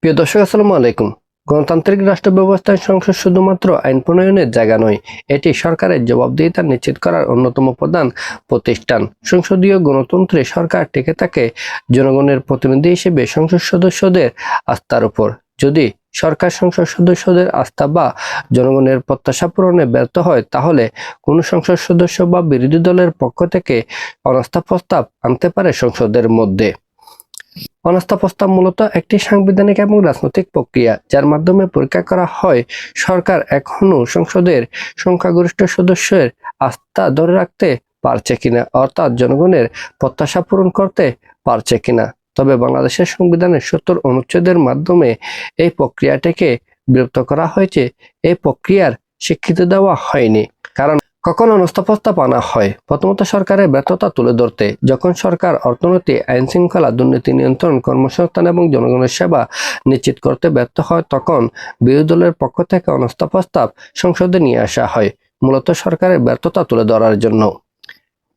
প্রিয় দর্শক, আসসালামু আলাইকুম। গণতান্ত্রিক রাষ্ট্র ব্যবস্থায় সংসদ শুধুমাত্র আইন প্রণয়নের জায়গা নয়, এটি সরকারের জবাবদিহিতা নিশ্চিত করার অন্যতম প্রধান প্রতিষ্ঠান। সংসদীয় গণতন্ত্রে সরকার টিকে থাকে জনগণের প্রতিনিধি হিসেবে সংসদ সদস্যদের আস্থার উপর। যদি সরকার সংসদ সদস্যদের আস্থা বা জনগণের প্রত্যাশা পূরণে ব্যর্থ হয়, তাহলে কোনো সংসদ সদস্য বা বিরোধী দলের পক্ষ থেকে অনাস্থা প্রস্তাব আনতে পারে সংসদের মধ্যে। অনাস্থা প্রস্তাব মূলত একটি সাংবিধানিক এবং রাজনৈতিক প্রক্রিয়া, যার মাধ্যমে পরীক্ষা করা হয় সরকার এখনো সংসদের সংখ্যাগরিষ্ঠ সদস্যের আস্থা ধরে রাখতে পারছে কিনা, অর্থাৎ জনগণের প্রত্যাশা পূরণ করতে পারছে কিনা। তবে বাংলাদেশের সংবিধানের ৭০ অনুচ্ছেদের মাধ্যমে এই প্রক্রিয়াটিকে বিলুপ্ত করা হয়েছে। এই প্রক্রিয়ার স্বীকৃতি দেওয়া হয়নি, কারণ কখন অনাস্থা প্রস্তাব আনা হয় প্রথমত সরকারের ব্যর্থতা তুলে ধরতে। যখন সরকার অর্থনীতি, আইন শৃঙ্খলা, দুর্নীতি নিয়ন্ত্রণ, কর্মসংস্থান এবং জনগণের সেবা নিশ্চিত করতে ব্যর্থ হয়, তখন বিরোধী দলের পক্ষ থেকে অনাস্থা প্রস্তাব সংসদে নিয়ে আসা হয়, মূলত সরকারের ব্যর্থতা তুলে ধরার জন্য।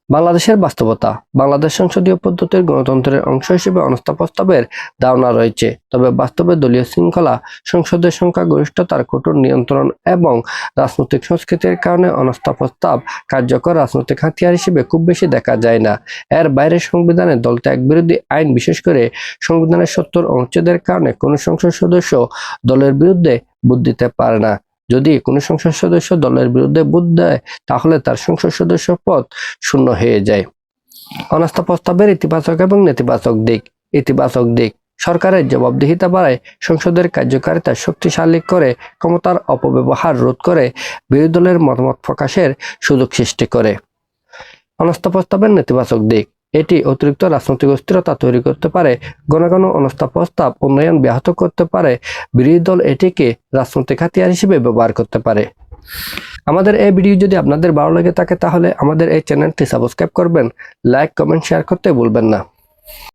বাংলাদেশের বাস্তবতা: বাংলাদেশ সংসদীয় পদ্ধতির গণতন্ত্রের অংশ হিসেবে অনাস্থা প্রস্তাবের ধারণা রয়েছে, তবে বাস্তবে দলীয় শৃঙ্খলা, সংসদের সংখ্যাগরিষ্ঠতার কঠোর নিয়ন্ত্রণ এবং রাজনৈতিক সংস্কৃতির কারণে অনাস্থা প্রস্তাব কার্যকর রাজনৈতিক হাতিয়ার হিসেবে খুব বেশি দেখা যায় না। এর বাইরে সংবিধানে দলত্যাগ বিরোধী আইন, বিশেষ করে সংবিধানের ৭০ অনুচ্ছেদের কারণে কোনো সংসদ সদস্য দলের বিরুদ্ধে ভোট দিতে পারে না। যদি কোনো সংসদ সদস্য দলের বিরুদ্ধে ভোট দেয়, তাহলে তার সংসদ সদস্য পদ শূন্য হয়ে যায়। অনাস্থা প্রস্তাবের ইতিবাচক এবং নেতিবাচক দিক। ইতিবাচক দিক: সরকারের জবাবদিহিতা বাড়ায়, সংসদের কার্যকারিতা শক্তিশালী করে, ক্ষমতার অপব্যবহার রোধ করে, বিরোধী দলের মতামত প্রকাশের সুযোগ সৃষ্টি করে। অনাস্থা প্রস্তাবের নেতিবাচক দিক: এটি অতিরিক্ত রাজনৈতিক অস্থিরতা তৈরি করতে পারে। ঘন ঘন অনাস্থা প্রস্তাব উন্নয়ন ব্যাহত করতে পারে। বিরোধী দল এটিকে রাজনৈতিক হাতিয়ার হিসেবে ব্যবহার করতে পারে। আমাদের এই ভিডিও যদি আপনাদের ভালো লেগে থাকে, তাহলে আমাদের এই চ্যানেলটি সাবস্ক্রাইব করবেন, লাইক, কমেন্ট, শেয়ার করতে ভুলবেন না।